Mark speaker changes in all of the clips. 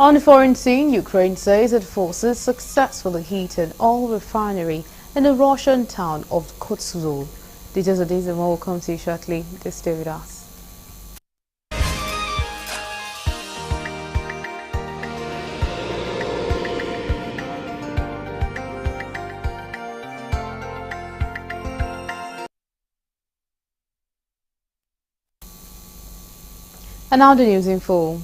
Speaker 1: On the foreign scene, Ukraine says its forces successfully hit an oil refinery in the Russian town of Kotzul. Details of this and more will come to you shortly. Just stay with us. And now the news in full.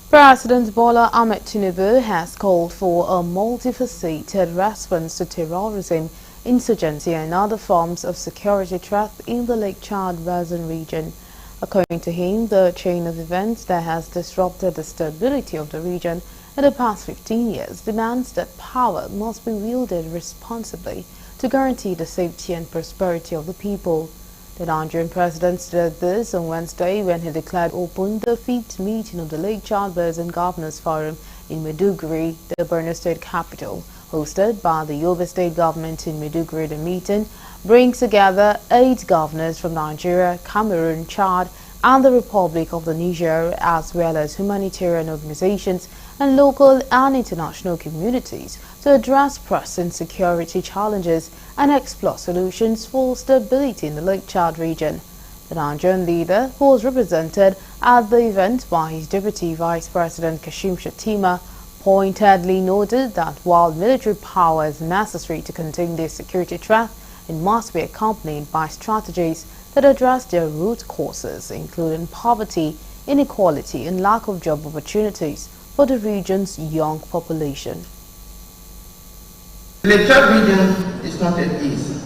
Speaker 1: President Bola Ahmed Tinubu has called for a multifaceted response to terrorism, insurgency and other forms of security threat in the Lake Chad Basin region. According to him, the chain of events that has disrupted the stability of the region in the past 15 years demands that power must be wielded responsibly to guarantee the safety and prosperity of the people. The Nigerian president said this on Wednesday when he declared open the 5th meeting of the Lake Chad Basin Governors Forum in Maiduguri, the Borno State capital. Hosted by the Yobe State government in Maiduguri, the meeting brings together 8 governors from Nigeria, Cameroon, Chad, and the Republic of the Niger, as well as humanitarian organizations and local and international communities to address pressing security challenges and explore solutions for stability in the Lake Chad region. The Nigerian leader, who was represented at the event by his Deputy Vice President Kashim Shettima, pointedly noted that while military power is necessary to contain this security threat, it must be accompanied by strategies that address their root causes, including poverty, inequality, and lack of job opportunities for the region's young population.
Speaker 2: The Lake Chad region is not at ease,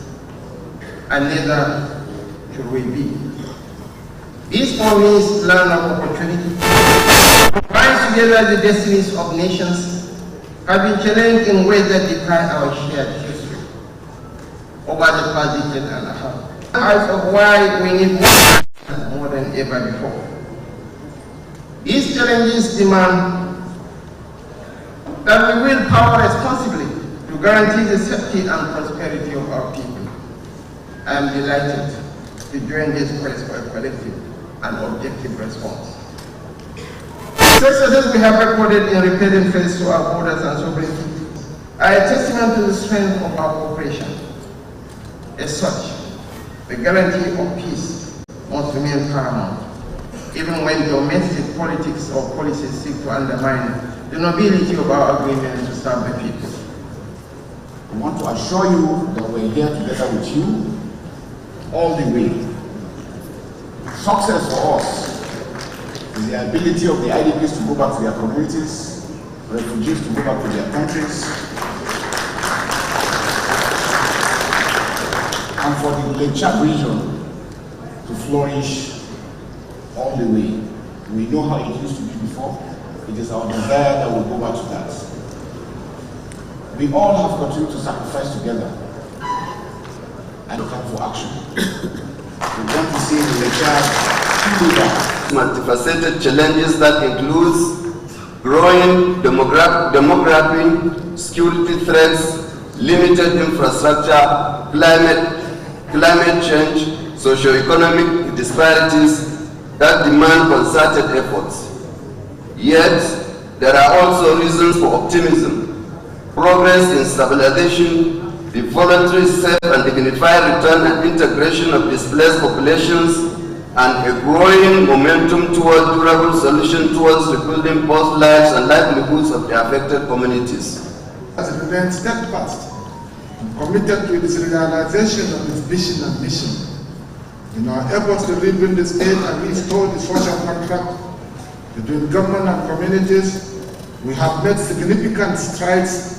Speaker 2: and neither should we be. This means land of opportunity, binds together the destinies of nations, have been challenged in ways that defy our shared history over the past decade and a half. As of why we need more than ever before. These challenges demand that we wield power responsibly to guarantee the safety and prosperity of our people. I am delighted to join this quest for a collective and objective response. The successes we have recorded in repairing threats to our borders and sovereignty are a testament to the strength of our cooperation. As such, the guarantee of peace must remain paramount, even when domestic politics or policies seek to undermine the nobility of our agreement to serve the people.
Speaker 3: I want to assure you that we're here together with you all the way. Success for us is the ability of the IDPs to go back to their communities, refugees to go back to their countries, and for the Lake Chad region to flourish all the way. We know how it used to be before. It is our desire that we go back to that. We all have continued to sacrifice together and come for action. We want to see the Lake Chad
Speaker 4: multifaceted challenges that includes growing demographic, security threats, limited infrastructure, climate change, socio-economic disparities that demand concerted efforts. Yet, there are also reasons for optimism. Progress in stabilization, the voluntary, safe and dignified return and integration of displaced populations, and a growing momentum toward durable solutions towards rebuilding both lives and livelihoods of the affected communities.
Speaker 5: As it remains steadfast and committed to its realization of its vision and mission, in our efforts to rebuild the state and restore the social contract between government and communities, we have made significant strides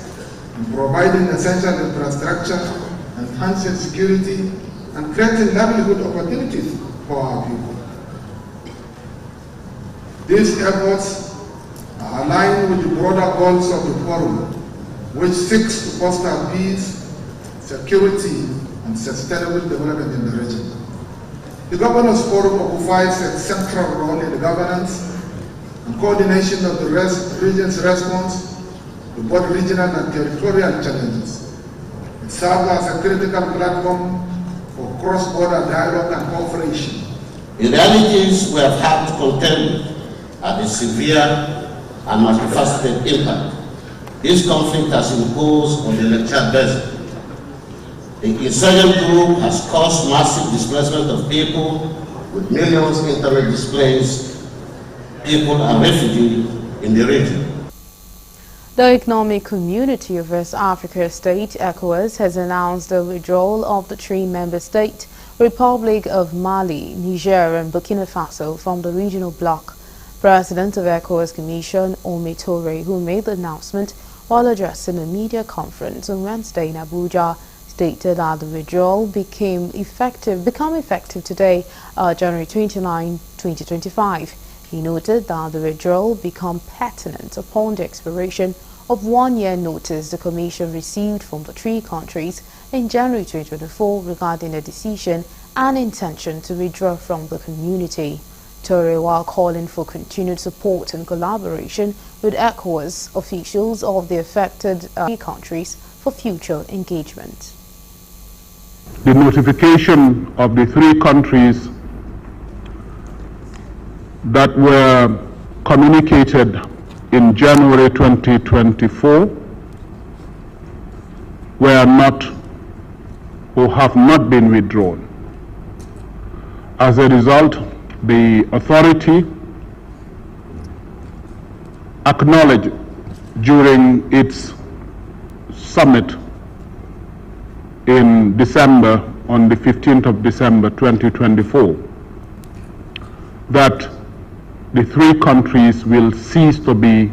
Speaker 5: in providing essential infrastructure, enhancing security, and creating livelihood opportunities for our people. These efforts are aligned with the broader goals of the forum, which seeks to foster peace, security, and sustainable development in the region. The Governors Forum occupies a central role in the governance and coordination of the region's response to both regional and territorial challenges. It serves as a critical platform for cross-border dialogue and cooperation.
Speaker 6: The realities we have had to contend are the severe
Speaker 3: and multifaceted impact this conflict has imposed on the Lake Chad Basin. The insurgent group has caused massive displacement of people, with millions internally displaced people and refugees in the region.
Speaker 1: The Economic Community of West Africa State, ECOWAS, has announced the withdrawal of the three member states, Republic of Mali, Niger and Burkina Faso, from the regional bloc. President of ECOWAS Commission, Omi Toure, who made the announcement while addressing a media conference on Wednesday in Abuja, stated that the withdrawal become effective today, January 29, 2025. He noted that the withdrawal become pertinent upon the expiration of 1 year notice the Commission received from the three countries in January 2024 regarding a decision and intention to withdraw from the community. Toure, while calling for continued support and collaboration with ECOWAS officials of the affected three countries for future engagement.
Speaker 6: The notification of the three countries that were communicated in January 2024 were not or have not been withdrawn. As a result, the authority acknowledged during its summit in December, on the 15th of December 2024, that the three countries will cease to be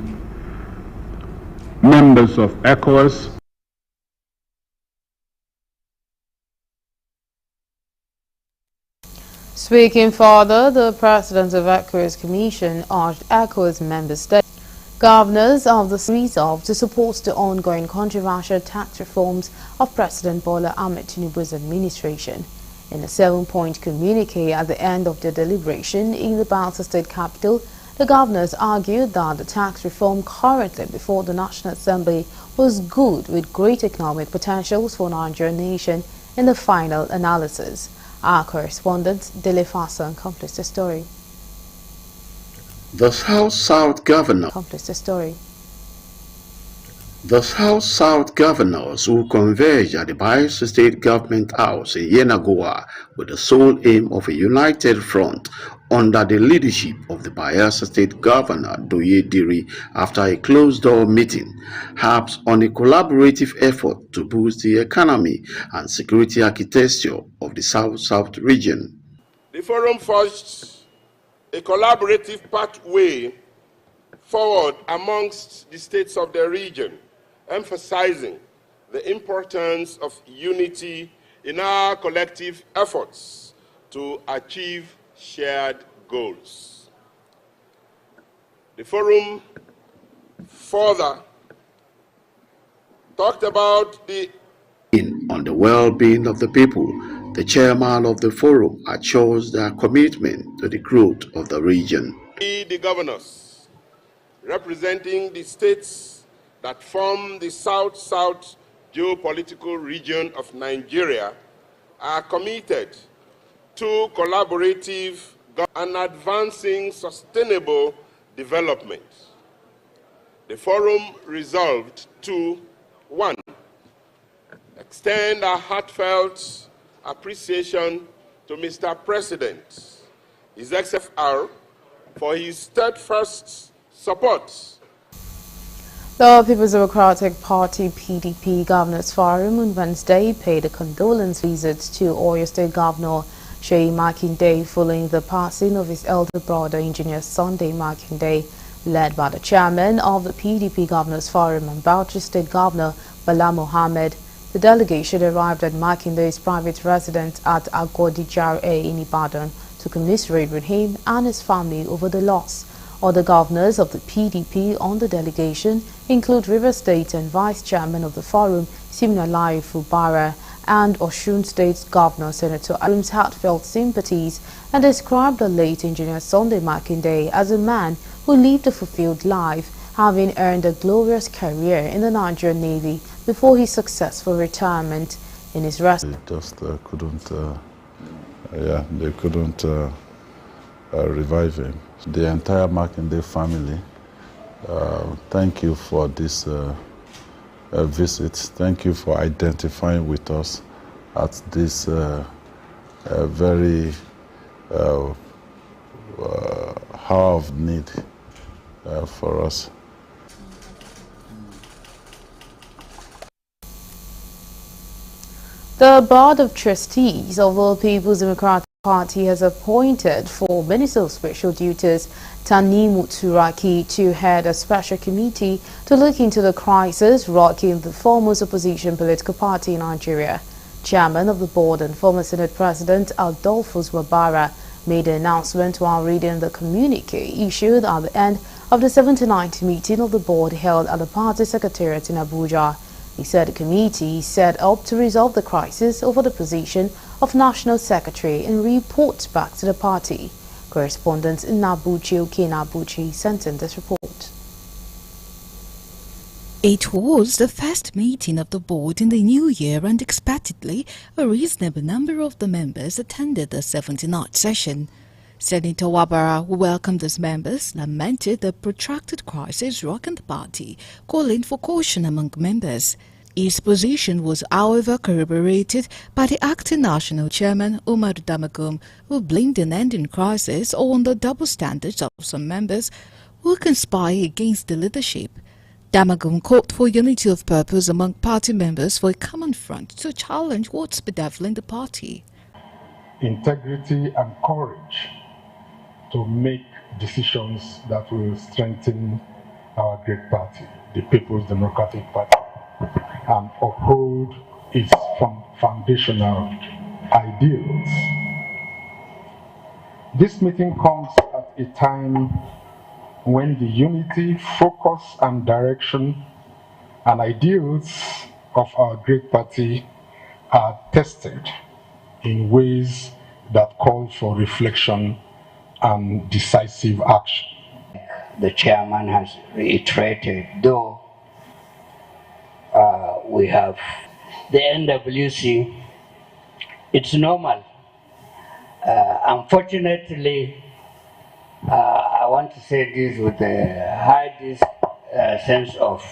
Speaker 6: members of ECOWAS.
Speaker 1: Speaking further, the President of ECOWAS Commission urged ECOWAS member states, governors of the resolve to support the ongoing controversial tax reforms of President Bola Ahmed Tinubu's administration. In a 7-point communique at the end of the deliberation in the Bayelsa State capital, the governors argued that the tax reform currently before the National Assembly was good with great economic potentials for Nigerian nation in the final analysis. Our correspondent Dele Fasan completes the story.
Speaker 7: The South-South Governor The South-South governors who converged at the Bayelsa State Government House in Yenagoa with the sole aim of a united front under the leadership of the Bayelsa State Governor Doye Diri after a closed-door meeting harps on a collaborative effort to boost the economy and security architecture of the South-South region.
Speaker 8: The forum forged a collaborative pathway forward amongst the states of the region, emphasizing the importance of unity in our collective efforts to achieve shared goals. The forum further talked about
Speaker 7: on the well-being of the people. The chairman of the forum assures their commitment to the growth of the region.
Speaker 8: The governors representing the states that form the South-South geopolitical region of Nigeria are committed to collaborative and advancing sustainable development. The forum resolved to 1. Extend our heartfelt appreciation to Mr. President, His XFR, for his steadfast support.
Speaker 1: The People's Democratic Party PDP Governors Forum on Wednesday paid a condolence visit to Oyo State Governor Seyi Makinde following the passing of his elder brother, Engineer Sunday Makinde, led by the chairman of the PDP Governors Forum and Bauchi State Governor Bala Mohammed. The delegation arrived at Makinde's private residence at Agodi Jar in Ibadan to commiserate with him and his family over the loss. Other governors of the PDP on the delegation include Rivers State and Vice Chairman of the Forum, Siminalayi Fubara, and Osun State Governor Senator Adams heartfelt sympathies and described the late Engineer Sunday Makinde as a man who lived a fulfilled life, having earned a glorious career in the Nigerian Navy before his successful retirement. In his rest,
Speaker 9: they couldn't revive him. The entire Makinde family
Speaker 6: Thank you for this visit. Thank you for identifying with us at this very hour of need for us.
Speaker 1: The Board of Trustees of the People's Democratic Party has appointed for Minister of Special Duties Tanimu Turaki to head a special committee to look into the crisis rocking the foremost opposition political party in Nigeria. Chairman of the board and former Senate President Adolphus Wabara made the announcement while reading the communique issued at the end of the 79th meeting of the board held at the party secretariat in Abuja. He said the committee is set up to resolve the crisis over the position of National Secretary and report back to the party. Correspondent Nabuchi Okinabuchi sent in this report.
Speaker 9: It was the first meeting of the board in the new year, and expectedly a reasonable number of the members attended the 79th session. Senator Wabara, who welcomed his members, lamented the protracted crisis rocking the party, calling for caution among members. His position was, however, corroborated by the acting national chairman, Umar Damagum, who blamed an ending crisis on the double standards of some members who conspire against the leadership. Damagum called for unity of purpose among party members for a common front to challenge what's bedeviling the party.
Speaker 10: Integrity and courage to make decisions that will strengthen our great party, the People's Democratic Party, and uphold its foundational ideals. This meeting comes at a time when the unity, focus, and direction and ideals of our great party are tested in ways that call for reflection and decisive action.
Speaker 11: The chairman has reiterated, though we have the NWC, it's normal. Unfortunately, I want to say this with a high sense of,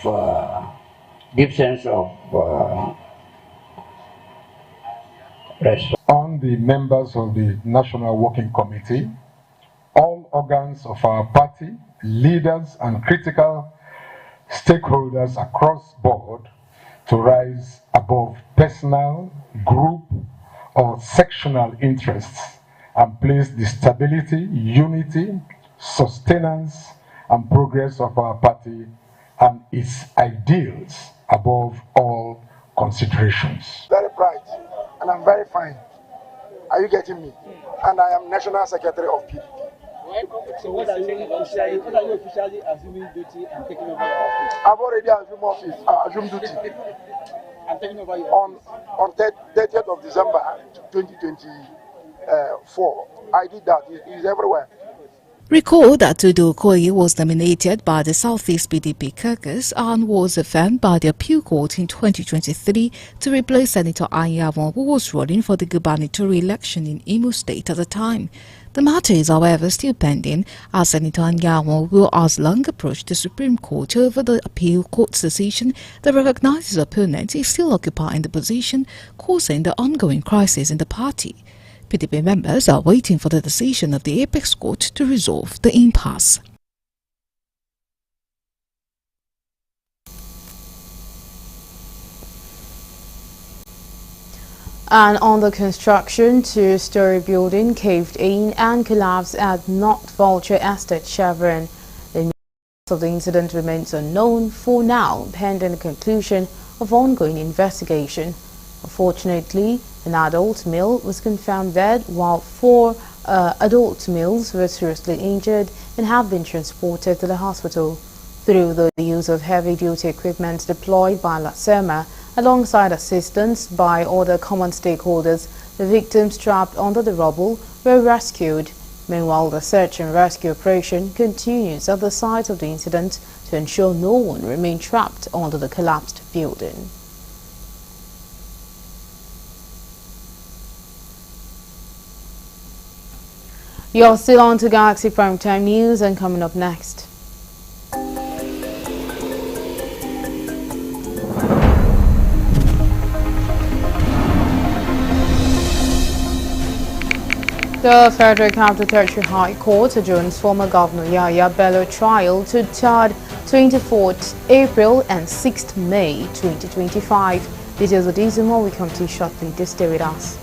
Speaker 11: deep sense of respect.
Speaker 10: On the members of the National Working Committee, all organs of our party, leaders and critical stakeholders across board to rise above personal, group or sectional interests and place the stability, unity, sustenance and progress of our party and its ideals above all considerations.
Speaker 5: Very bright and I'm very fine. Are you getting me? And I am National Secretary of PDP.
Speaker 12: So what are you officially assuming duty and taking over your office?
Speaker 5: I've already assumed duty.
Speaker 12: I'm taking over your
Speaker 5: on 30th of December 2024. I did that. It's everywhere.
Speaker 9: Recall that Udo Okoye was nominated by the Southeast PDP caucus and was affirmed by the appeal court in 2023 to replace Senator Anyawon, who was running for the gubernatorial election in Imo State at the time. The matter is, however, still pending, as Senator Anyawon will as long approach the Supreme Court over the appeal court's decision that recognizes his opponent is still occupying the position, causing the ongoing crisis in the party. PDP members are waiting for the decision of the Apex Court to resolve the impasse.
Speaker 1: And on the construction, two-story building caved in and collapsed at North Vulture Estate, Chevron. The cause of the incident remains unknown for now, pending the conclusion of ongoing investigation. Unfortunately, an adult male was confirmed dead, while 4 adult males were seriously injured and have been transported to the hospital. Through the use of heavy-duty equipment deployed by LASEMA, alongside assistance by other common stakeholders, the victims trapped under the rubble were rescued. Meanwhile, the search and rescue operation continues at the site of the incident to ensure no one remained trapped under the collapsed building. You're still on to Galaxy Primetime News, and coming up next. The Federal Capital Territory High Court adjourns former Governor Yahaya Bello trial to 3rd, 24th April and 6th May 2025. Details of these and more will come to you shortly. Just stay with us.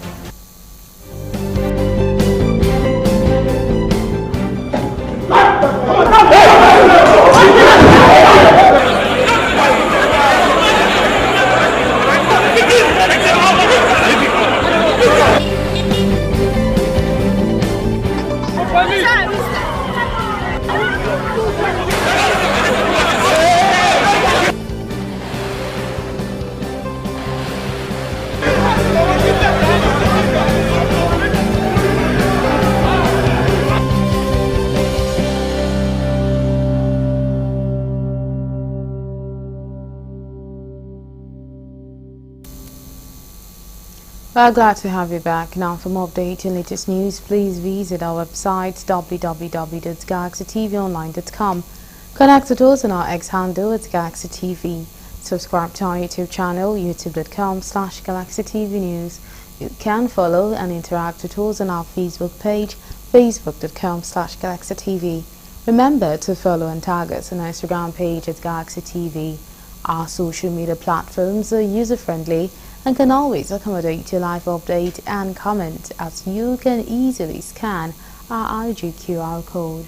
Speaker 1: We're glad to have you back. Now, for more updates and latest news, please visit our website www.galaxytvonline.com. Connect with us on our X handle at Galaxy TV. Subscribe to our YouTube channel, youtube.com/GalaxyTVNews. You can follow and interact with us on our Facebook page, facebook.com/GalaxyTV. Remember to follow and tag us on our Instagram page at Galaxy TV. Our social media platforms are user-friendly and can always accommodate your live update and comment, as you can easily scan our IG QR code.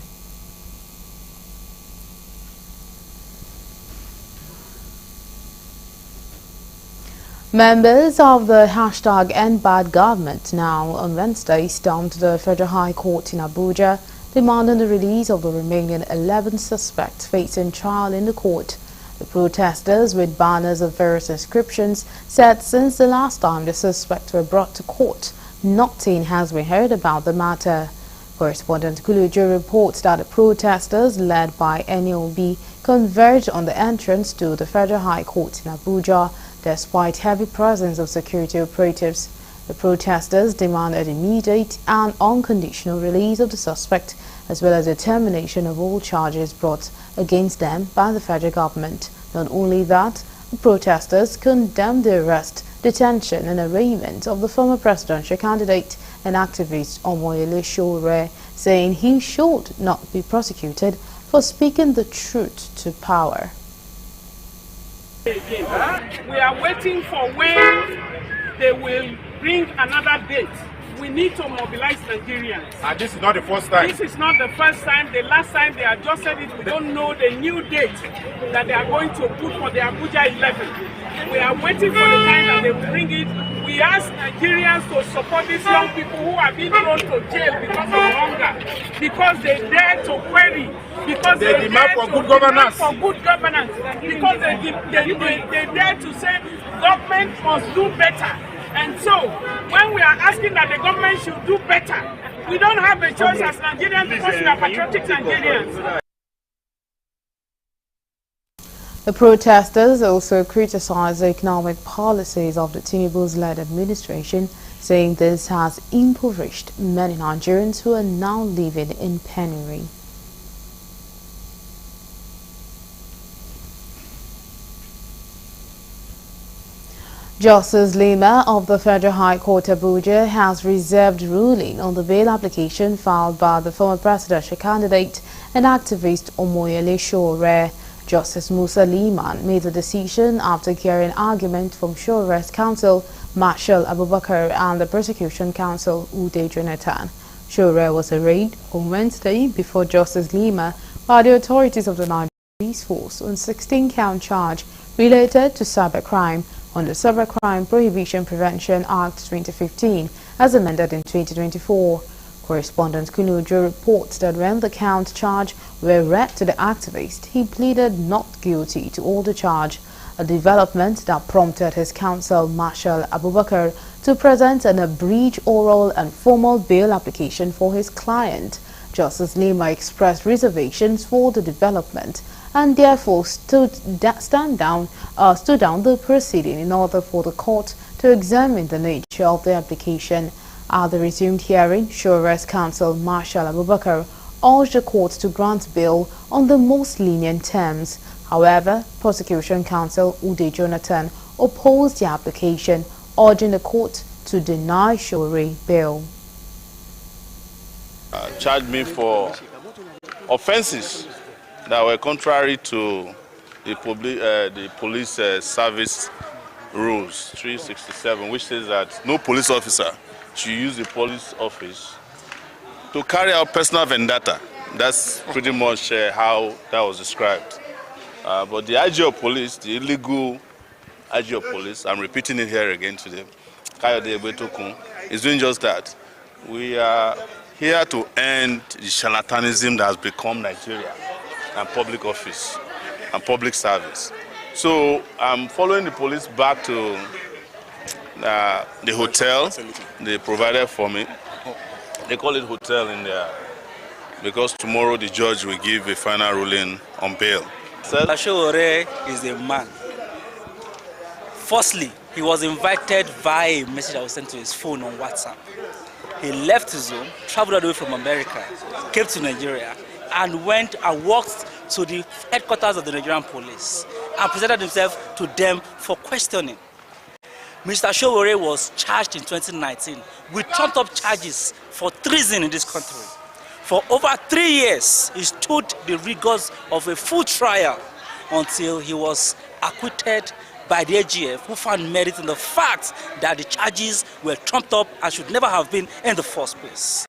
Speaker 1: Members of the hashtag #EndBadGovernment now on Wednesday stormed the Federal High Court in Abuja, demanding the release of the remaining 11 suspects facing trial in the court. The protesters, with banners of various inscriptions, said since the last time the suspects were brought to court, nothing has been heard about the matter. Correspondent Kuluju reports that the protesters, led by NEOB, converged on the entrance to the Federal High Court in Abuja, despite heavy presence of security operatives. The protesters demanded immediate and unconditional release of the suspect, as well as the termination of all charges brought against them by the federal government. Not only that, the protesters condemned the arrest, detention and arraignment of the former presidential candidate and activist Omoyele Sowore, saying he should not be prosecuted for speaking the truth to power.
Speaker 13: We are waiting for when they will bring another date. We need to mobilize Nigerians.
Speaker 3: And this is not the first time.
Speaker 13: This is not the first time. The last time they had just said it, we don't know the new date that they are going to put for the Abuja 11. We are waiting for the time that they will bring it. We ask Nigerians to support these young people who have been thrown to jail because of hunger, because they dare to query, because they
Speaker 3: demand for good governance.
Speaker 13: Because they dare to say government must do better. And so, when we are asking that the government should do better, we don't have a choice as Nigerians because we are patriotic Nigerians.
Speaker 1: The protesters also criticized the economic policies of the Tinubu's-led administration, saying this has impoverished many Nigerians who are now living in penury. Justice Lima of the Federal High Court Abuja has reserved ruling on the bail application filed by the former presidential candidate and activist Omoyele Sowore. Justice Musa Liman made the decision after hearing argument from Showore's counsel, Marshal Abubakar, and the prosecution counsel, Ude Jonathan. Sowore was arraigned on Wednesday before Justice Lima by the authorities of the Nigerian Police Force on 16-count charge related to cybercrime under Cybercrime Prohibition Prevention Act 2015 as amended in 2024. Correspondent Kunujo reports that when the count charge were read to the activist, he pleaded not guilty to all the charge, a development that prompted his counsel Marshal Abubakar to present an abridged oral and formal bail application for his client. Justice Lima expressed reservations for the development and therefore stood down the proceeding in order for the court to examine the nature of the application. At the resumed hearing, Showore's counsel Marshal Abubakar urged the court to grant bail on the most lenient terms. However, prosecution counsel Ude Jonathan opposed the application, urging the court to deny Sowore bail.
Speaker 14: charged me for offenses that were contrary to the police service rules 367, which says that no police officer should use the police office to carry out personal vendetta. That's pretty much how that was described. But the IG of police, the illegal IG of police, I'm repeating it here again today, Kayode Egbetokun, is doing just that. We are here to end the charlatanism that has become Nigeria and public office and public service. So I'm following the police back to the hotel they provided for me. They call it hotel in there because tomorrow the judge will give a final ruling on bail.
Speaker 15: Sowore is a man. Firstly, he was invited via a message that was sent to his phone on WhatsApp. He left his home, traveled all the way from America, came to Nigeria, and went and walked to the headquarters of the Nigerian police and presented himself to them for questioning. Mr. Sowore was charged in 2019 with trumped-up charges for treason in this country. For over 3 years, he stood the rigors of a full trial until he was acquitted by the AGF, who found merit in the fact that the charges were trumped up and should never have been in the first place.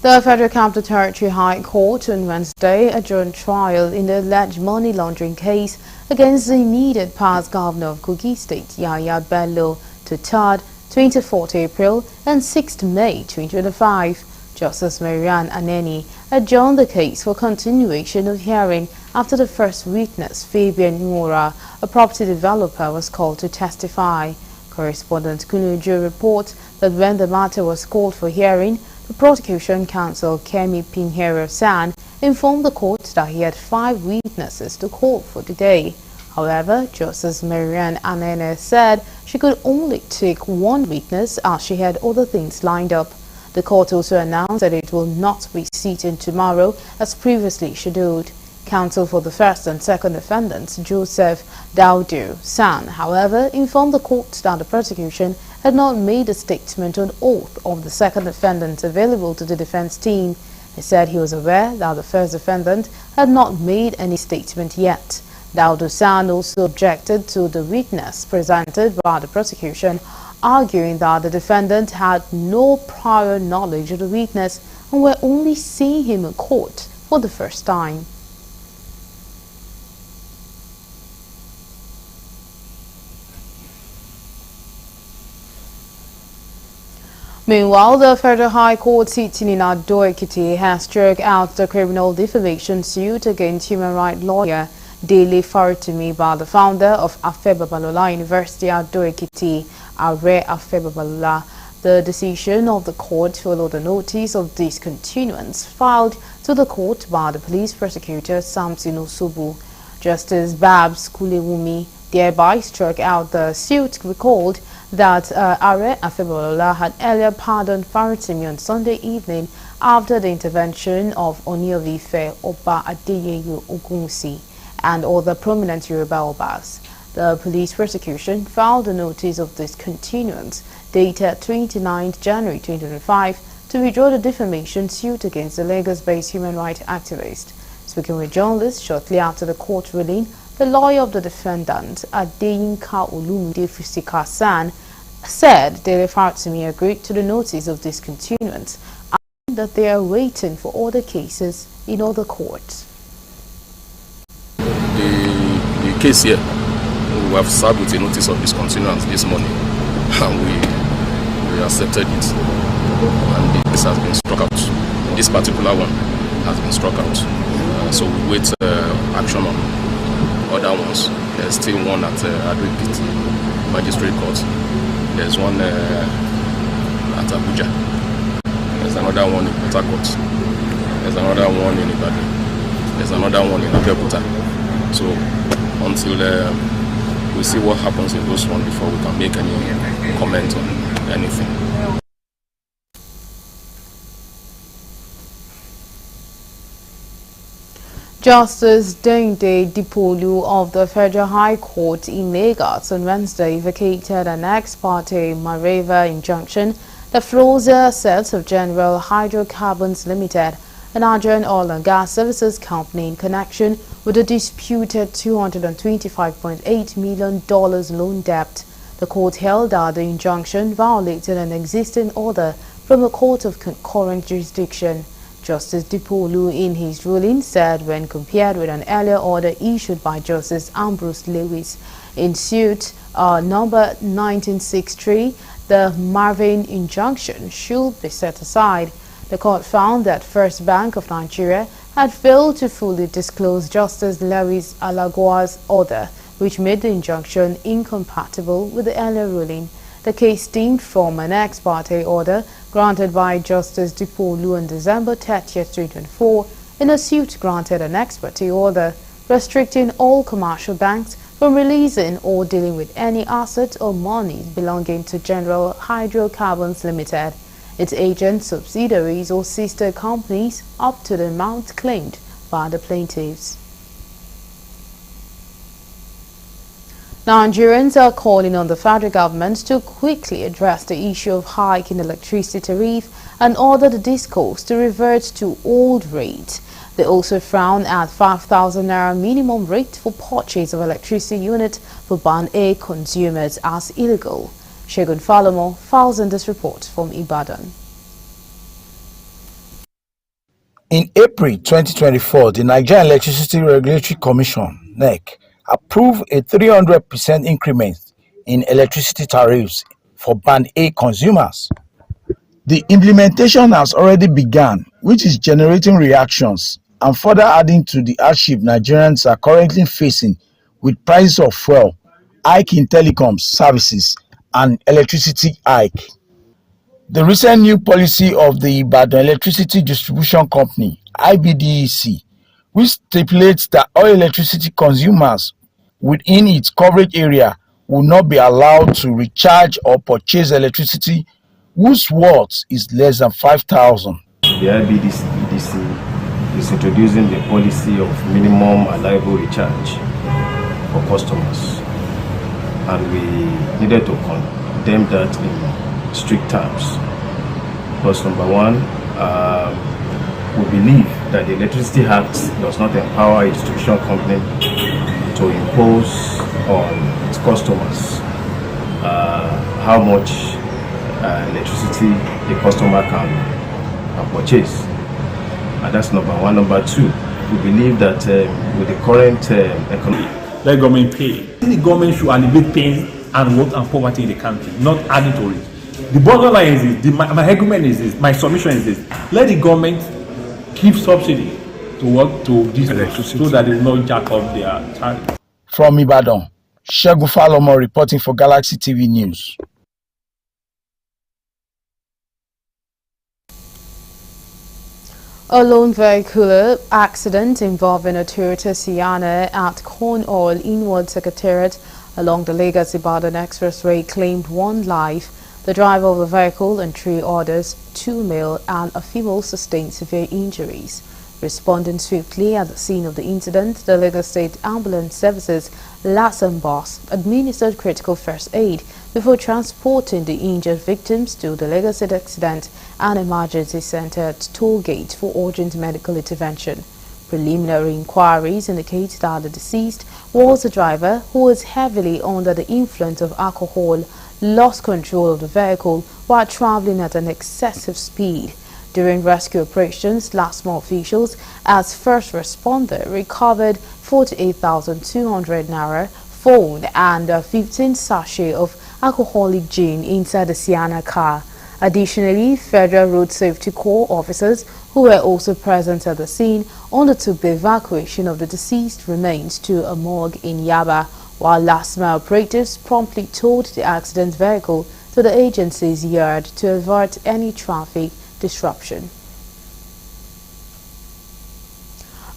Speaker 1: The Federal Capital Territory High Court on Wednesday adjourned trial in the alleged money laundering case against the immediate past governor of Kogi State, Yahaya Bello, to 3rd, 24th April and 6th May 2025. Justice Marian Aneni adjourned the case for continuation of hearing after the first witness, Fabian Mora, a property developer, was called to testify. Correspondent Kunuju reports that when the matter was called for hearing, the prosecution counsel Kemi Pinheiro San informed the court that he had 5 witnesses to call for the day. However, Justice Marian Anene said she could only take 1 witness as she had other things lined up. The court also announced that it will not be sitting tomorrow as previously scheduled. Counsel for the first and second defendants, Joseph Daudu San, however, informed the court that the prosecution had not made a statement on oath of the second defendant available to the defense team. He said he was aware that the first defendant had not made any statement yet. Daudu San also objected to the witness presented by the prosecution, arguing that the defendant had no prior knowledge of the witness and were only seeing him in court for the first time. Meanwhile, the Federal High Court sitting in Ado-Ekiti has struck out the criminal defamation suit against human rights lawyer Dele Faratimi by the founder of Afe Babalola University Ado-Ekiti, Are Afe Babalola. The decision of the court followed a notice of discontinuance filed to the court by the police prosecutor Samson Osubu. Justice Babs Kulewumi thereby struck out the suit, recalled that Are Afe Babalola had earlier pardoned Faratimi on Sunday evening after the intervention of Oni of Ife, Oba Adeyeyo Ogunwusi, and other prominent Yoruba Obas. The police prosecution filed a notice of discontinuance dated 29 January 2025 to withdraw the defamation suit against the Lagos-based human rights activist. Speaking with journalists shortly after the court ruling, the lawyer of the defendant, Adeyinka Olumide Fisika-San, said Dele Faratimi agreed to the notice of discontinuance and that they are waiting for other cases in other courts.
Speaker 16: The case here, we have served with a notice of discontinuance this morning, and we accepted it, and the case has been struck out. This particular one has been struck out, so we wait action on other ones. There's still one at Ado-Ekiti Magistrate Court. There's one at Abuja. There's another one in Port Harcourt. There's another one in Ibadan. There's another one in Abeokuta. So until we see what happens in those ones before we can make any comment on anything.
Speaker 1: Justice Dende Dipolu of the Federal High Court in Lagos on Wednesday vacated an ex parte Mareva injunction that froze the assets of General Hydrocarbons Limited, a Nigerian oil and gas services company, in connection with a disputed $225.8 million loan debt. The court held that the injunction violated an existing order from a court of concurrent jurisdiction. Justice Dipolu, in his ruling, said when compared with an earlier order issued by Justice Ambrose Lewis in suit number 1963, the Marvin injunction should be set aside. The court found that First Bank of Nigeria had failed to fully disclose Justice Lewis Alagoa's order, which made the injunction incompatible with the earlier ruling. The case stemmed from an ex parte order granted by Justice Dipolu on December 30, 2024, in a suit granted an ex parte order restricting all commercial banks from releasing or dealing with any assets or money belonging to General Hydrocarbons Limited, its agents, subsidiaries or sister companies up to the amount claimed by the plaintiffs. Nigerians are calling on the federal government to quickly address the issue of hike in electricity tariff and order the discos to revert to old rates. They also frown at 5,000 naira minimum rate for purchase of electricity units for Band A consumers as illegal. Shegun Falomo files in this report from Ibadan.
Speaker 17: In April 2024, the Nigerian Electricity Regulatory Commission, NEC, approved a 300% increment in electricity tariffs for Band A consumers. The implementation has already begun, which is generating reactions and further adding to the hardship Nigerians are currently facing with prices of fuel, hike in telecom services, and electricity hike. The recent new policy of the Ibadan Electricity Distribution Company, IBDEC, which stipulates that all electricity consumers within its coverage area will not be allowed to recharge or purchase electricity whose worth is less than 5,000.
Speaker 18: The IBDEC is introducing the policy of minimum allowable recharge for customers, and we needed to condemn that in strict terms. Because number one, we believe that the Electricity Act does not empower a distribution company to impose on its customers how much electricity the customer can purchase. And that's number one. Number two, we believe that with the current economy,
Speaker 19: let government pay. The government should alleviate pain and work and poverty in the country, not adding to it. The bottom line is this, my argument is this, my submission is this: let the government give subsidy to work to this electricity so that they will not jack up their tariff.
Speaker 17: From Ibadan, Shegun Falomo reporting for Galaxy TV News.
Speaker 1: A lone vehicular accident involving a Toyota Sienna at Corn Oil Inward Secretariat along the Lagos-Ibadan Expressway claimed one life. The driver of the vehicle and 3 others, 2 male and a female, sustained severe injuries. Responding swiftly at the scene of the incident, the Lagos State Ambulance Services Lassam Bus administered critical first aid before transporting the injured victims to the Lagos State Accident and Emergency Center at Toll Gate for urgent medical intervention. Preliminary inquiries indicate that the deceased was a driver who was heavily under the influence of alcohol, lost control of the vehicle while traveling at an excessive speed. During rescue operations, LASMA officials, as first responder, recovered 48,200 naira, phone and 15 sachet of alcoholic gin inside the Sienna car. Additionally, Federal Road Safety Corps officers who were also present at the scene undertook the evacuation of the deceased remains to a morgue in Yaba, while LASMA operatives promptly towed the accident vehicle to the agency's yard to avert any traffic disruption.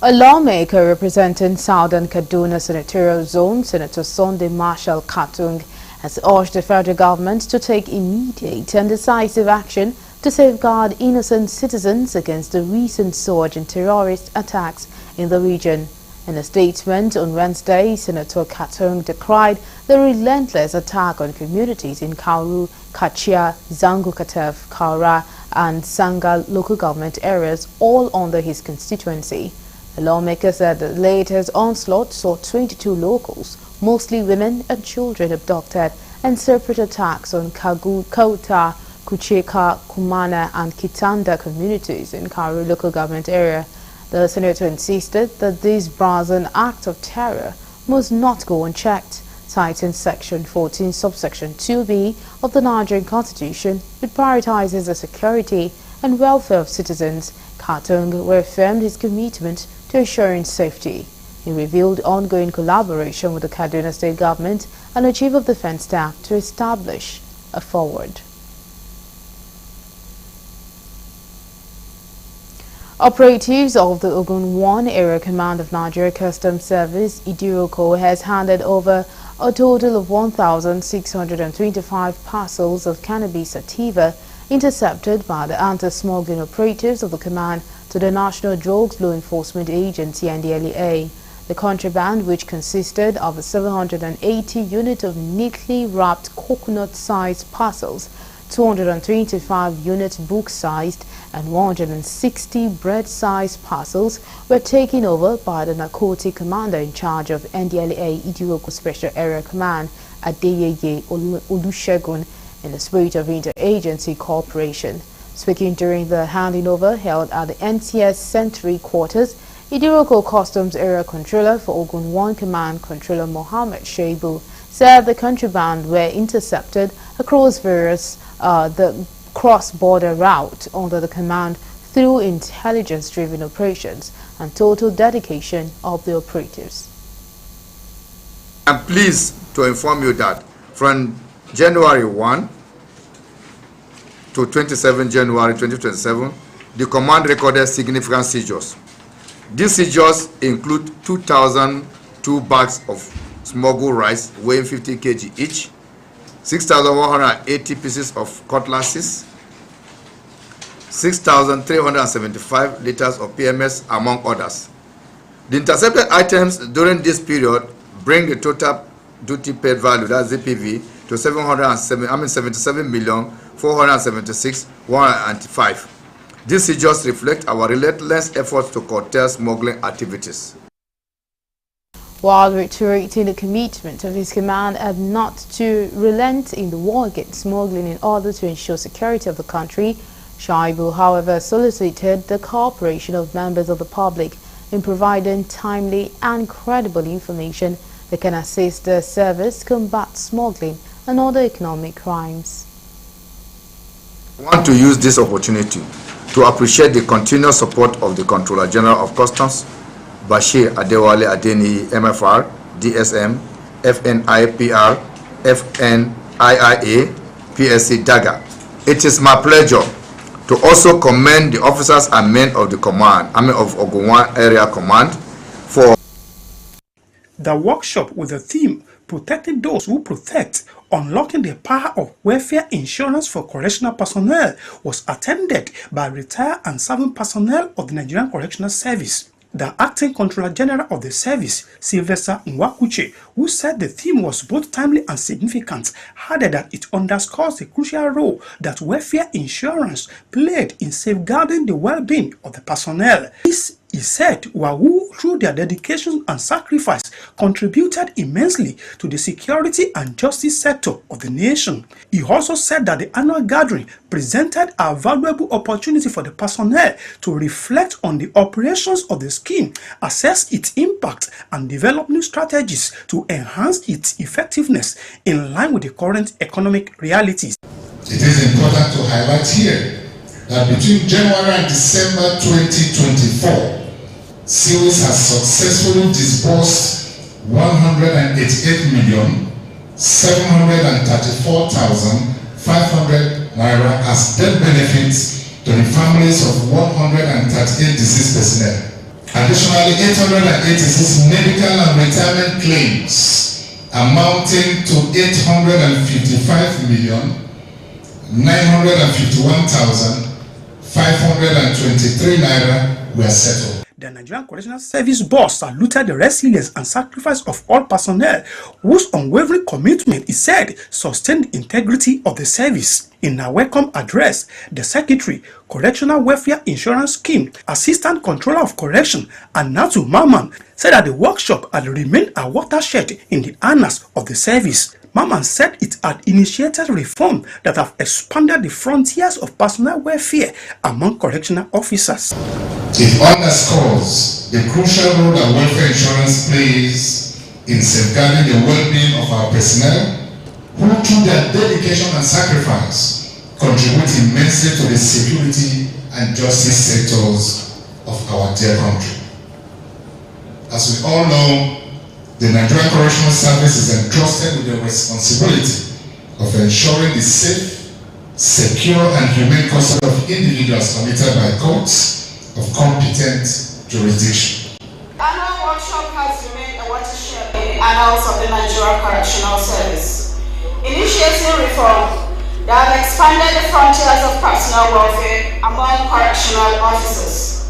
Speaker 1: A lawmaker representing Southern Kaduna Senatorial Zone, Senator Sunday Marshall Katung, has urged the federal government to take immediate and decisive action to safeguard innocent citizens against the recent surge in terrorist attacks in the region. In a statement on Wednesday, Senator Katong decried the relentless attack on communities in Kauru, Kachia, Zangu-Katef, Kaura and Sanga local government areas, all under his constituency. The lawmaker said the latest onslaught saw 22 locals, mostly women and children, abducted, and separate attacks on Kagu, Kauta, Kucheka, Kumana and Kitanda communities in Kauru local government area. The senator insisted that this brazen act of terror must not go unchecked, citing Section 14, subsection 2b of the Nigerian Constitution, which prioritizes the security and welfare of citizens. Katong reaffirmed his commitment to ensuring safety. He revealed ongoing collaboration with the Kaduna State government and the Chief of Defense Staff to establish a forward. Operatives of the Ogun 1 Area Command of Nigeria Customs Service, Idiroko, has handed over a total of 1,625 parcels of cannabis sativa intercepted by the anti-smuggling operatives of the command to the National Drugs Law Enforcement Agency (NDLEA). The contraband, which consisted of 780 units of neatly wrapped coconut-sized parcels, 225 units book-sized and 160 bread-sized parcels were taken over by the narcotic commander in charge of NDLEA Idiroko Special Area Command, Adeyeye Olusegun, in the spirit of interagency cooperation. Speaking during the handing over held at the NTS Century Quarters, Idiroko Customs Area Controller for Ogun 1 Command, Controller Mohammed Shaibu, said the contraband were intercepted across various the cross-border route under the command through intelligence-driven operations and total dedication of the operatives.
Speaker 20: I'm pleased to inform you that from January 1 to 27 January 2027, the command recorded significant seizures. These seizures include 2,002 bags of smuggled rice weighing 50 kg each, 6,180 pieces of cutlasses, 6,375 liters of PMS, among others. The intercepted items during this period bring the total duty paid value, that's ZPV, to 77,476,105. These seizures reflect our relentless efforts to curtail smuggling activities.
Speaker 1: While reiterating the commitment of his command and not to relent in the war against smuggling in order to ensure security of the country, Shaibu, however, solicited the cooperation of members of the public in providing timely and credible information that can assist the service combat smuggling and other economic crimes.
Speaker 20: I want to use this opportunity to appreciate the continuous support of the Controller General of Customs, Bashir Adewale Adeni, MFR, DSM, FNIPR, FNIIA, PSC Daga. It is my pleasure to also commend the officers and men of the command, of Ogun 1 Area Command, for
Speaker 21: the workshop with the theme Protecting Those Who Protect, Unlocking the Power of Welfare Insurance for Correctional Personnel was attended by retired and serving personnel of the Nigerian Correctional Service. The Acting Controller General of the Service, Sylvester Nwakuche, who said the theme was both timely and significant, added that it underscores the crucial role that welfare insurance played in safeguarding the well-being of the personnel. This, he said, were who, through their dedication and sacrifice, contributed immensely to the security and justice sector of the nation. He also said that the annual gathering presented a valuable opportunity for the personnel to reflect on the operations of the scheme, assess its impact, and develop new strategies to enhance its effectiveness in line with the current economic realities.
Speaker 5: It is important to highlight here that between January and December 2024, SEALS has successfully disbursed 188,734,500 naira as death benefits to the families of 138 deceased personnel. Additionally, 886 medical and retirement claims amounting to 855
Speaker 2: 951,523 naira were settled.
Speaker 21: The Nigerian Correctional Service Board saluted the resilience and sacrifice of all personnel whose unwavering commitment is said sustained the integrity of the service. In a welcome address, the Secretary, Correctional Welfare Insurance Scheme, Assistant Controller of Correction, and Natu Maman said that the workshop had remained a watershed in the annals of the service. Maman said it had initiated reform that have expanded the frontiers of personnel welfare among correctional officers.
Speaker 2: It underscores the crucial role that welfare insurance plays in safeguarding the well-being of our personnel, who through their dedication and sacrifice contribute immensely to the security and justice sectors of our dear country. As we all know, the Nigerian Correctional Service is entrusted with the responsibility of ensuring the safe, secure, and humane custody of individuals committed by courts of competent jurisdiction.
Speaker 22: The annual workshop has remained a watershed in the annals of the Nigerian Correctional Service, initiating reform that have expanded the frontiers of personnel welfare among correctional officers.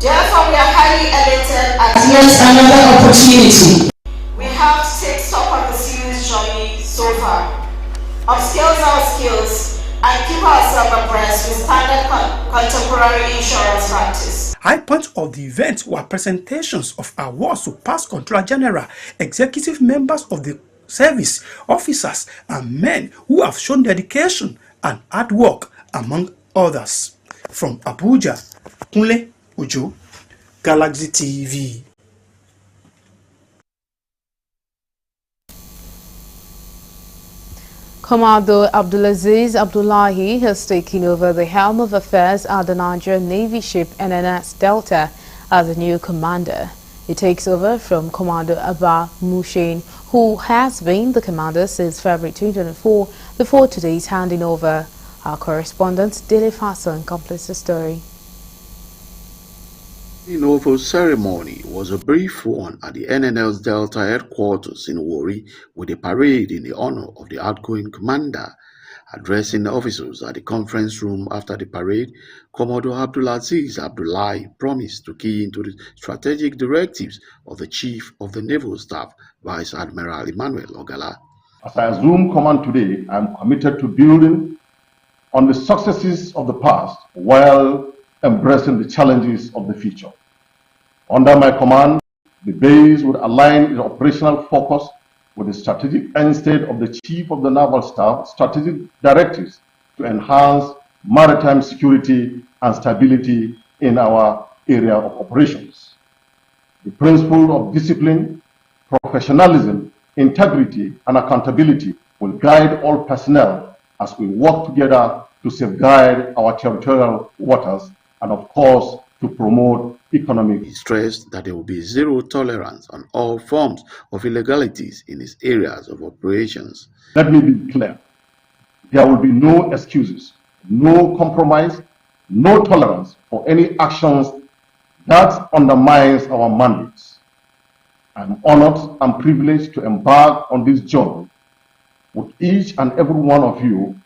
Speaker 22: Therefore, we are highly elated at yet another opportunity. We have to take stock of the serious journey so far, upscale our skills, and keep ourselves abreast with standard contemporary insurance practice.
Speaker 21: High points of the event were presentations of awards to past Controller General, executive members of the service, officers, and men who have shown dedication and hard work, among others. From Abuja, Kunle Ujo, Galaxy TV.
Speaker 1: Commodore Abdulaziz Abdullahi has taken over the helm of affairs at the Nigerian Navy ship NNS Delta as a new commander. He takes over from Commander Abba Mushin, who has been the commander since February 2024 before today's handing over. Our correspondent Dele Fasson completes the story.
Speaker 7: The Novo ceremony was a brief one at the NNS Delta headquarters in Warri, with a parade in the honor of the outgoing commander. Addressing officers at the conference room after the parade, Commodore Abdulaziz Abdullahi promised to key into the strategic directives of the Chief of the Naval Staff, Vice Admiral Emmanuel Ogala.
Speaker 23: As I assume command today, I am committed to building on the successes of the past while embracing the challenges of the future. Under my command, the base would align its operational focus with the strategic end state of the Chief of the Naval Staff strategic directives to enhance maritime security and stability in our area of operations. The principle of discipline, professionalism, integrity, and accountability will guide all personnel as we work together to safeguard our territorial waters and, of course, to promote economic.
Speaker 7: He stressed that there will be zero tolerance on all forms of illegalities in its areas of operations.
Speaker 23: Let me be clear. There will be no excuses, no compromise, no tolerance for any actions that undermines our mandates. I am honored and privileged to embark on this journey with each and every one of you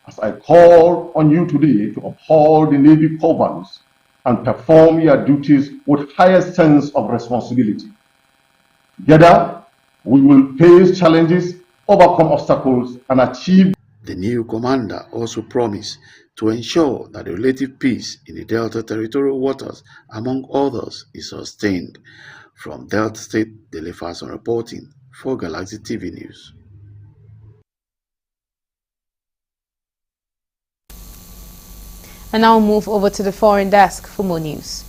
Speaker 23: as I call on you today to uphold the Navy core values and perform your duties with highest sense of responsibility. Together, we will face challenges, overcome obstacles, and achieve.
Speaker 7: The new commander also promised to ensure that the relative peace in the Delta territorial waters, among others, is sustained. From Delta State, Dele Fasson reporting for Galaxy TV News.
Speaker 1: And now move over to the foreign desk for more news.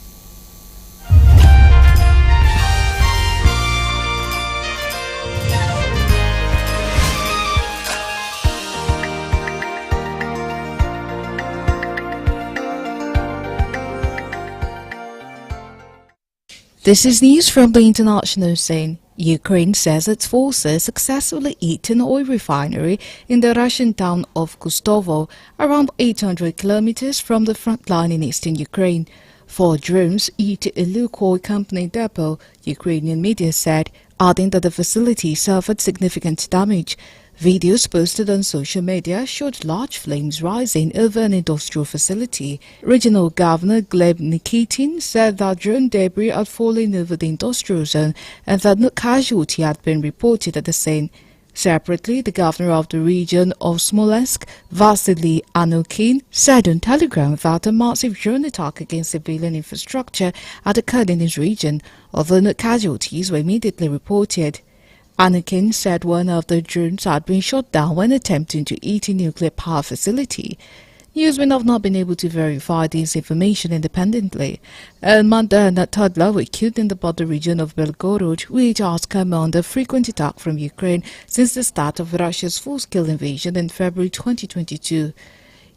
Speaker 9: This is news from the international scene. Ukraine says its forces successfully hit an oil refinery in the Russian town of Kustovo, around 800 kilometers from the front line in eastern Ukraine. 4 drones hit a Lukoil company depot, Ukrainian media said, adding that the facility suffered significant damage. Videos posted on social media showed large flames rising over an industrial facility. Regional Governor Gleb Nikitin said that drone debris had fallen over the industrial zone and that no casualty had been reported at the scene. Separately, the governor of the region of Smolensk, Vasily Anokin, said on Telegram that a massive drone attack against civilian infrastructure had occurred in his region, although no casualties were immediately reported. Anokin said one of the drones had been shot down when attempting to hit a nuclear power facility. Newsmen have not been able to verify this information independently. A mother and a toddler were killed in the border region of Belgorod, which has come under frequent attack from Ukraine since the start of Russia's full-scale invasion in February 2022.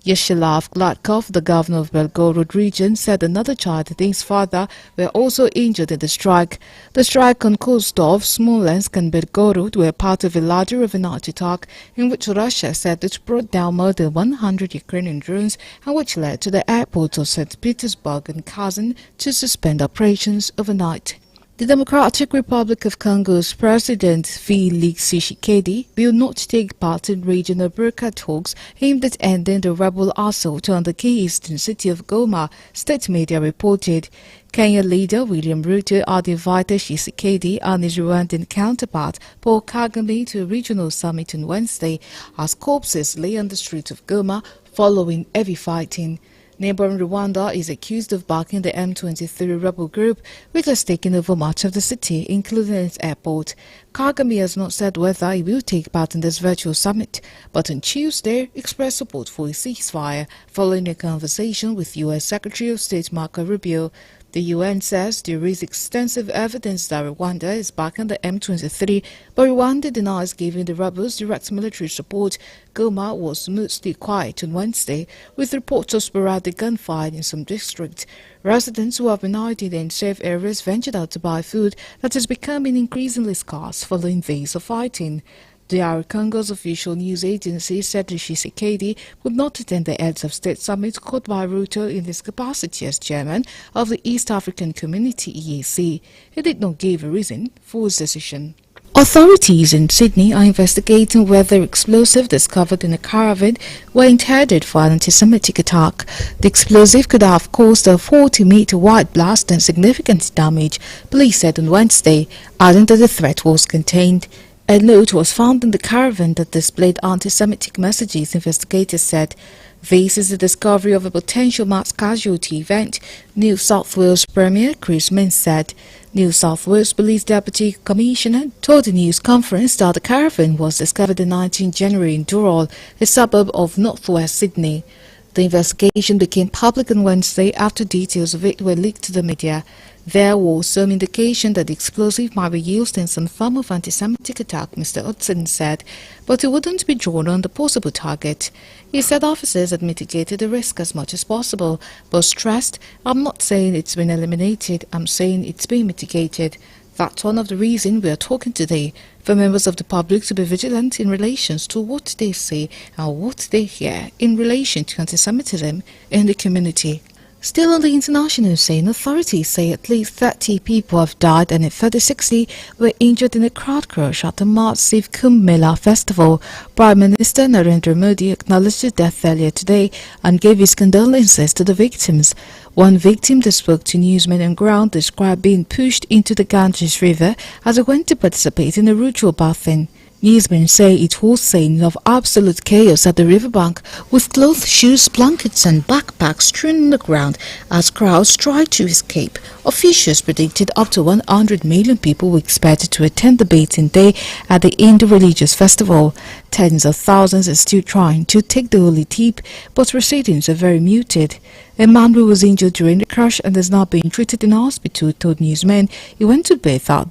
Speaker 9: Yeshilav Gladkov, the governor of Belgorod region, said another child and his father were also injured in the strike. The strike on Kostov, Smolensk and Belgorod were part of a larger overnight attack in which Russia said it brought down more than 100 Ukrainian drones and which led to the airports of St. Petersburg and Kazan to suspend operations overnight. The Democratic Republic of Congo's President Felix Tshisekedi will not take part in regional broker talks aimed at ending the rebel assault on the key eastern city of Goma, state media reported. Kenya leader William Ruto had invited Tshisekedi and his Rwandan counterpart Paul Kagame to a regional summit on Wednesday as corpses lay on the streets of Goma following heavy fighting. Neighboring Rwanda is accused of backing the M23 rebel group, which has taken over much of the city, including its airport. Kagame has not said whether he will take part in this virtual summit, but on Tuesday expressed support for a ceasefire following a conversation with U.S. Secretary of State Marco Rubio. The UN says there is extensive evidence that Rwanda is backing the M23, but Rwanda denies giving the rebels direct military support. Goma was mostly quiet on Wednesday, with reports of sporadic gunfire in some districts. Residents who have been hiding in safe areas ventured out to buy food that is becoming increasingly scarce following days of fighting. DR Congo's official news agency said that Tshisekedi would not attend the Heads of State Summit called by Ruto in his capacity as chairman of the East African Community EAC. He did not give a reason for his decision. Authorities in Sydney are investigating whether explosive discovered in a caravan were intended for an anti-Semitic attack. The explosive could have caused a 40-meter wide blast and significant damage, police said on Wednesday, adding that the threat was contained. A note was found in the caravan that displayed anti-Semitic messages, investigators said. This is the discovery of a potential mass casualty event, New South Wales Premier Chris Minns said. New South Wales Police Deputy Commissioner told the news conference that the caravan was discovered on 19 January in Dural, a suburb of northwest Sydney. The investigation became public on Wednesday after details of it were leaked to the media. There was some indication that the explosive might be used in some form of anti-Semitic attack, Mr. Hudson said, but it wouldn't be drawn on the possible target. He said officers had mitigated the risk as much as possible, but stressed, "I'm not saying it's been eliminated, I'm saying it's been mitigated. That's one of the reasons we are talking today, for members of the public to be vigilant in relation to what they say and what they hear in relation to anti-Semitism in the community." Still on the international scene, authorities say at least 30 people have died and a further 60 were injured in a crowd crash at the massive Kumbh Mela festival. Prime Minister Narendra Modi acknowledged the death earlier today and gave his condolences to the victims. One victim that spoke to newsmen on ground described being pushed into the Ganges River as he went to participate in a ritual bathing. Newsmen say it was a scene of absolute chaos at the riverbank, with clothes, shoes, blankets and backpacks strewn on the ground as crowds tried to escape. Officials predicted up to 100 million people were expected to attend the bathing day at the Hindu religious festival. Tens of thousands are still trying to take the holy dip, but proceedings are very muted. A man who was injured during the crash and is now being treated in hospital told newsmen he went to bathe at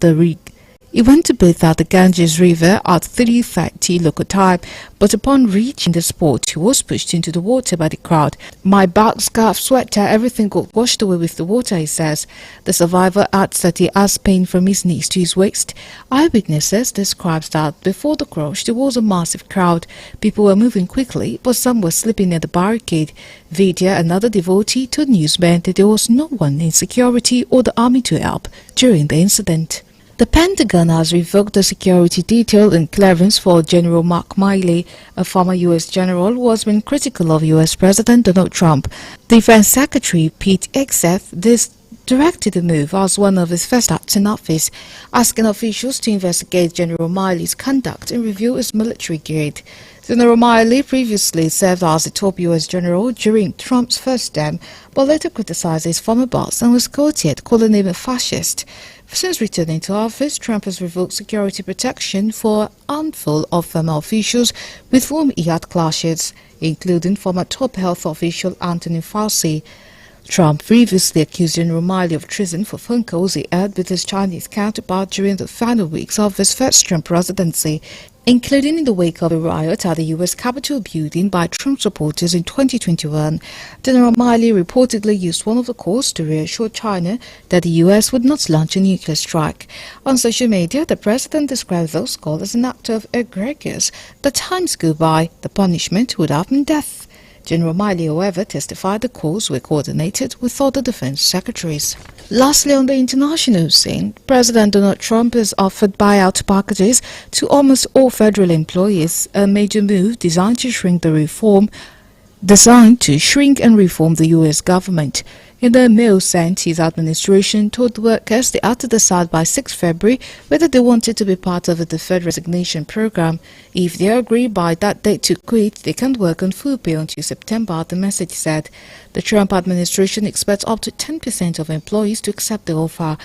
Speaker 9: the Ganges River at 3:30 local time, but upon reaching the spot, he was pushed into the water by the crowd. "My bag, scarf, sweater, everything got washed away with the water," he says. The survivor adds that he has pain from his knees to his waist. Eyewitnesses describes that before the crash, there was a massive crowd. People were moving quickly, but some were sleeping near the barricade. Vidya, another devotee, told newsmen that there was no one in security or the army to help during the incident. The Pentagon has revoked the security detail and clearance for General Mark Milley, a former U.S. general who has been critical of U.S. President Donald Trump. Defense Secretary Pete Hegseth directed the move as one of his first acts in office, asking officials to investigate General Milley's conduct and review his military grade. General Milley previously served as the top U.S. general during Trump's first term, but later criticized his former boss and was quoted calling him a fascist. Since returning to office, Trump has revoked security protection for a handful of former officials with whom he had clashes, including former top health official Anthony Fauci. Trump previously accused General Milley of treason for phone calls he had with his Chinese counterpart during the final weeks of his first term presidency, including in the wake of a riot at the U.S. Capitol building by Trump supporters in 2021. General Milley reportedly used one of the calls to reassure China that the U.S. would not launch a nuclear strike. On social media, the president described those calls as an act of egregious. The times go by, the punishment would have been death. General Milley, however, testified the calls were coordinated with other defense secretaries. Lastly, on the international scene, President Donald Trump has offered buyout packages to almost all federal employees, a major move designed to shrink and reform the U.S. government. In the mail sent, his administration told workers they had to decide by 6 February whether they wanted to be part of the deferred resignation program. If they agree by that date to quit, they can work on full pay until September, the message said. The Trump administration expects up to 10% of employees to accept the offer,